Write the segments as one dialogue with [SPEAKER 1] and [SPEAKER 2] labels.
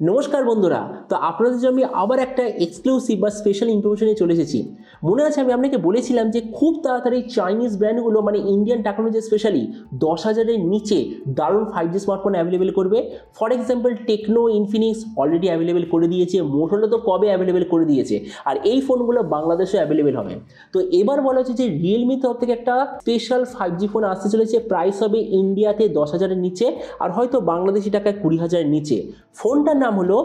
[SPEAKER 1] নমস্কার বন্ধুরা। তো আপনাদের জন্য আমি আবার একটা এক্সক্লুসিভ বা স্পেশাল ইনফরমেশনে চলে এসেছি। মনে আছে আমি আপনাকে বলেছিলাম যে খুব তাড়াতাড়ি চাইনিজ ব্র্যান্ডগুলো মানে ইন্ডিয়ান টেকনোলজি স্পেশালি 10,000-এর নিচে দারুণ 5G স্মার্টফোন অ্যাভেলেবেল করবে। For example Tecno, Infinix already available করে দিয়েছে, মোটোরোলা তো কবে অ্যাভেলেবেল করে দিয়েছে, আর এই ফোনগুলো বাংলাদেশে অ্যাভেলেবেল হবে। তো এবার বলা হচ্ছে যে রিয়েলমি তরফ থেকে একটা স্পেশাল 5G ফোন আসতে চলেছে, প্রাইস হবে ইন্ডিয়াতে 10,000-এর নিচে আর হয়তো বাংলাদেশি টাকায় 20,000-এর নিচে। ফোনটার নাম হলো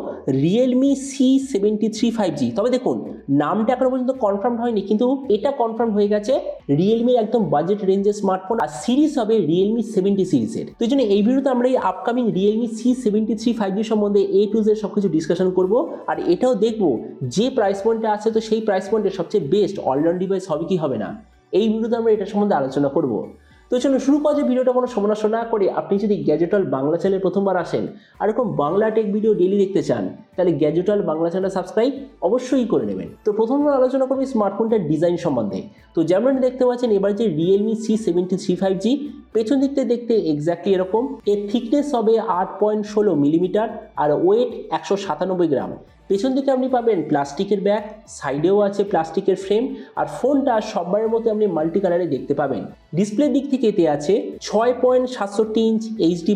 [SPEAKER 1] রিয়েলমি C73 5G। তবে দেখুন, নামটা এখনো পর্যন্ত কনফার্ম হয়নি, কিন্তু এটা কনফার্ম হয়ে গেছে রিয়েলমির একদম বাজেট রেঞ্জের স্মার্টফোন, আর সিরিজ হবে রিয়েলমি 70 সিরিজের। তো এই জন্য এই ভিডিওতে আমরা এই আপকামিং রিয়েলমি C73 5G সম্বন্ধে A to Z সবকিছু ডিসকাশন করব, আর এটাও দেখব যে প্রাইস পয়েন্টে আছে তো সেই প্রাইস পয়েন্টে সবচেয়ে বেস্ট অলরাউন্ড ডিভাইস হবে কি হবে না। এই ভিডিওতে আমরা এটা সম্বন্ধে আলোচনা করব। তো চলুন শুরু করা যে ভিডিওটা কোনো সময় নষ্ট না করে, আপনি যদি গ্যাজেটল বাংলা চ্যানেলে প্রথমবার আসেন আর এরকম বাংলা টেক ভিডিও ডেইলি দেখতে চান, তাহলে গ্যাজেটল বাংলা চ্যানেল সাবস্ক্রাইব অবশ্যই করে নেবেন। তো প্রথমবার আলোচনা করবো স্মার্টফোনটার ডিজাইন সম্বন্ধে। তো যেমন দেখতে পাচ্ছেন এবার যে রিয়েলমি C73 5G, পেছন দিক থেকে দেখতে এক্স্যাক্টলি এরকম। এর থিকনেস হবে 8.16 মিলিমিটার আর ওয়েট 197 গ্রাম। পেছন দিকে আপনি পাবেন প্লাস্টিকের ব্যাগ, সাইডেও আছে প্লাস্টিকের ফ্রেম, আর ফোনটা সববারের মতো আপনি মাল্টি কালারে দেখতে পাবেন। ডিসপ্লের দিক থেকে এতে আছে 6.67 inch HD+,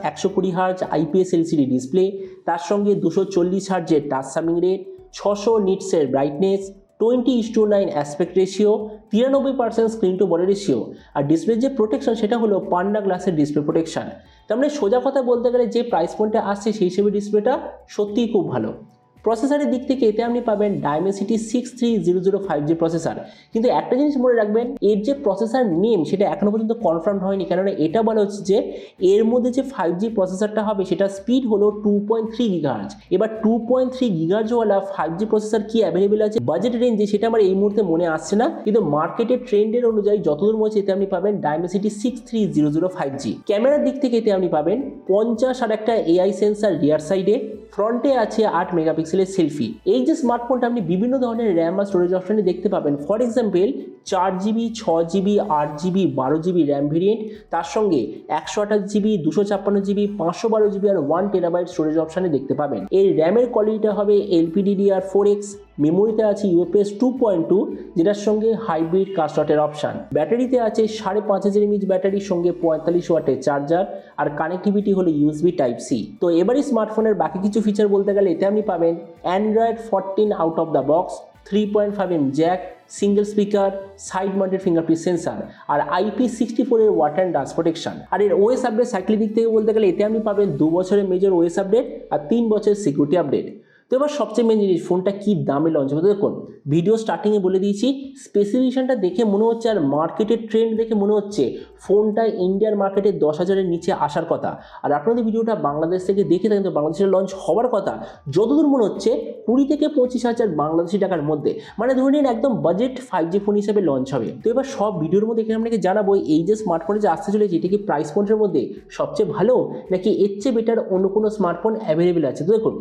[SPEAKER 1] 120 hertz IPS LCD display, তার সঙ্গে 240 হার্জের টাচ সামিং রেট, 600 নিটসের brightness, 20:9 aspect ratio, 93% screen to body ratio. আর ডিসপ্লের যে প্রোটেকশন সেটা হলো পান্না গ্লাসের ডিসপ্লে প্রোটেকশন। তার মানে সোজা কথা বলতে গেলে যে প্রাইস পয়েন্টে আসছে সেই হিসেবে ডিসপ্লেটা সত্যিই খুব ভালো। প্রসেসরের দিক থেকে এতে আপনি পাবেন Dimensity 6300 5G প্রসেসর। কিন্তু একটা জিনিস মনে রাখবেন, এর যে প্রসেসর নেম সেটা এখনো পর্যন্ত কনফার্ম হয়নি, কেননা এটা বলা হচ্ছে যে এর মধ্যে যে 5G প্রসেসরটা হবে সেটা স্পিড হলো 2.3 GHz। এবার 2.3 GHz ওয়ালা 5G প্রসেসর কি অ্যাভেলেবেল আছে বাজেট রেঞ্জে সেটা আমার এই মুহূর্তে মনে আসছে না, কিন্তু মার্কেটের ট্রেন্ডের অনুযায়ী যতদূর মনে হচ্ছে এতে আপনি পাবেন Dimensity 6300 5G। ক্যামেরার দিক থেকে এতে আপনি পাবেন 50 আর একটা AI সেন্সার রিয়ার সাইডে, ফ্রন্টে আছে 8 মেগাপিক্সেলের সেলফি। এই যে স্মার্টফোনটা আপনি বিভিন্ন ধরনের র্যাম আর স্টোরেজ অপশনে দেখতে পাবেন। For example 4GB, 6GB, 8GB, 12GB RAM variant, তার সঙ্গে 128GB, 256GB, 512GB আর 1TB স্টোরেজ অপশনে দেখতে পাবেন। এর র্যামের কোয়ালিটিটা হবে LPDDR4X, মেমোরিতে আছে UFS 2.2 যেটার সঙ্গে হাইব্রিড কাস্টটের অপশান। ব্যাটারিতে আছে 5500 mAh ব্যাটারির সঙ্গে 45 ওয়াটের চার্জার, আর কানেক্টিভিটি হলো USB Type-C। তো এবারই স্মার্টফোনের বাকি কিছু ফিচার বলতে গেলে এতে আপনি পাবেন Android 14 out of the box, 3.5mm jack, single speaker, side mounted fingerprint sensor, আর IP64 এর ওয়াটার অ্যান্ড ডাস্ট প্রোটেকশন। আর এর OS আপডেট সাইকেলের দিক থেকে বলতে গেলে এতে আপনি পাবেন 2 বছরের মেজর OS আপডেট আর 3 বছরের সিকিউরিটি আপডেট। তো এবার সবচেয়ে মেন জিনিস, ফোনটা কি দামে লঞ্চ হবে। দেখুন ভিডিও স্টার্টিংয়ে বলে দিয়েছি, স্পেসিফিকেশনটা দেখে মনে হচ্ছে আর মার্কেটের ট্রেন্ড দেখে মনে হচ্ছে ফোনটা ইন্ডিয়ার মার্কেটে 10,000-এর নিচে আসার কথা। আর আপনাদের ভিডিওটা বাংলাদেশ থেকে দেখে থাকেন তো বাংলাদেশে লঞ্চ হওয়ার কথা যতদূর মনে হচ্ছে 20 থেকে 25,000 বাংলাদেশি টাকার মধ্যে, মানে ধরে নিন একদম বাজেট 5G ফোন হিসেবে লঞ্চ হবে। তো এবার সব ভিডিওর মধ্যে এখানে আপনাকে জানাবো এই যে স্মার্টফোনে যে আসতে চলেছে এটা কি প্রাইস পয়েন্টের মধ্যে সবচেয়ে ভালো নাকি এর চেয়ে বেটার অন্য কোনো স্মার্টফোন অ্যাভেলেবেল আছে। তো দেখুন,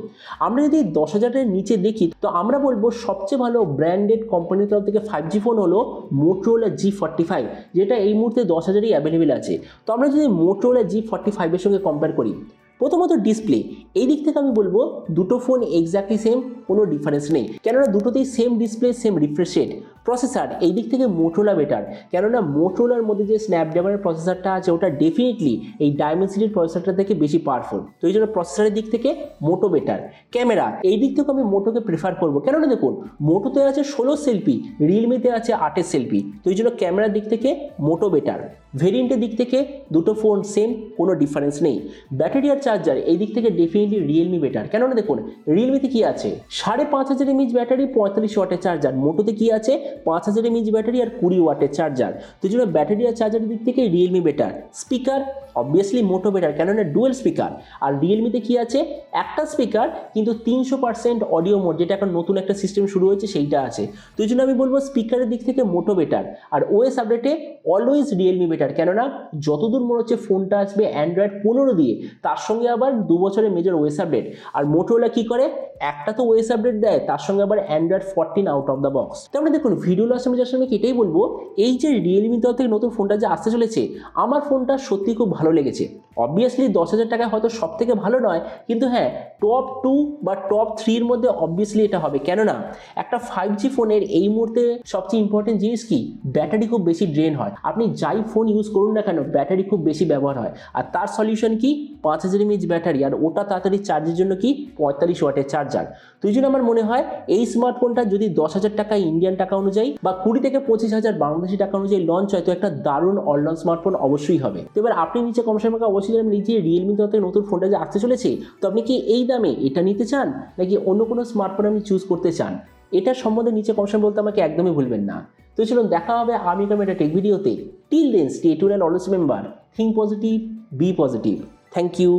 [SPEAKER 1] আমরা যদি 10,000-এর নিচে দেখি তো আমরা বলবো সবচেয়ে ভালো ব্র্যান্ডেড কোম্পানির তরফ থেকে 5G ফোন হলো মোটোরোলা G45, যেটা এই মুহূর্তে 10,000-এই অ্যাভেলেবেল আছে। তো আমরা যদি মোটোরোলা G45 এর সঙ্গে কম্পেয়ার করি, প্রথমত ডিসপ্লে, এই দিক থেকে আমি বলবো দুটো ফোন এক্স্যাক্টলি সেম, কোনো ডিফারেন্স নেই, কেননা দুটোতেই same display, same refresh rate. Processor এই দিক থেকে মোটোরোলা বেটার, কেননা মোটোরোলার মধ্যে যে স্ন্যাপড্রাগনের প্রসেসরটা আছে ওটা ডেফিনেটলি এই ডায়মেনসিটির প্রসেসরটা থেকে বেশি পাওয়ারফুল। তো এই জন্য প্রসেসরের দিক থেকে মোটো বেটার। ক্যামেরা এই দিক থেকে আমি মোটোকে প্রেফার করবো, কেননা দেখুন মোটোতে আছে 16 সেলফি, রিয়েলমিতে আছে 8 সেলফি। তো এই জন্য ক্যামেরার দিক থেকে মোটো বেটার। ভেরিয়েন্টের দিক থেকে দুটো ফোন সেম, কোনো ডিফারেন্স নেই। ব্যাটারি আর চার্জার এই দিক থেকে ডেফিনেটলি রিয়েলমি বেটার, কেননা দেখুন রিয়েলমিতে কি আছে 5500 mAh ব্যাটারি, 45 ওয়াটের চার্জার। মোটোতে কি আছে 5000 mAh ব্যাটারি আর 20 ওয়াটের চার্জার। তো এই জন্য ব্যাটারি আর চার্জারের দিক থেকে রিয়েলমি বেটার। স্পিকার অবভিয়াসলি মোটো বেটার, কেননা ডুয়েল স্পিকার। আর রিয়েলমিতে কি আছে একটা স্পিকার কিন্তু 300% অডিও মোড, যেটা এখন নতুন একটা সিস্টেম শুরু হয়েছে সেইটা আছে। তো এই জন্য আমি বলবো স্পিকারের দিক থেকে মোটো বেটার। আর OS আপডেটে অলওয়েজ রিয়েলমি বেটার, কেননা যতদূর মনে হচ্ছে ফোনটা আসবে অ্যান্ড্রয়েড 15 দিয়ে, তার সঙ্গে আবার 2 বছরের মেজর OS আপডেট। আর মোটোরোলা কি করে একটা তো ওএস আপডেট দেয়, তার সঙ্গে আবার Android 14 out of the box. তার দেখুন ভিডিও লাস্ট আমি যার সঙ্গে এটাই বলবো, এই যে রিয়েলমি তরফ থেকে নতুন ফোনটা যে আসতে চলেছে, আমার ফোনটা সত্যি খুব ভালো লেগেছে। অবভিয়াসলি 10,000 টাকায় হয়তো সব থেকে ভালো নয়, কিন্তু হ্যাঁ টপ 2 বা টপ 3-র মধ্যে অবভিয়াসলি এটা হবে। কেননা একটা 5G ফোনের এই মুহূর্তে সবচেয়ে ইম্পর্টেন্ট জিনিস কি, ব্যাটারি খুব বেশি ড্রেন হয়। আপনি যাই ফোন ইউজ করুন না কেন ব্যাটারি খুব বেশি ব্যবহার হয়, আর তার সলিউশন কি 5000 mAh ব্যাটারি, আর ওটা তাড়াতাড়ি চার্জের জন্য কি 45 ওয়াটের চার্জার। তো এই জন্য আমার মনে হয় এই স্মার্টফোনটা যদি 10,000 টাকা ইন্ডিয়ান টাকা অনুযায়ী বা 20 থেকে 25,000 বাংলাদেশি টাকা অনুযায়ী লঞ্চ হয়, তো একটা দারুণ অলরাউন্ড স্মার্টফোন অবশ্যই হবে। তো এবার আপনি নিচে কমেন্ট আমাকে অবশ্যই জানাবেন, এই যে রিয়েলমি তরফ থেকে নতুন ফোনটা যে আসতে চলেছে, তো আপনি কি এই দামে এটা নিতে চান নাকি অন্য কোনো স্মার্টফোন আপনি চুজ করতে চান? এটার সম্বন্ধে নিচে কমেন্ট বলতে আমাকে একদমই ভুলবেন না। তো চলুন দেখা হবে আগামীকাল একটা টেক ভিডিওতে। Till then stay tuned and always remember, think positive, be positive. Thank you.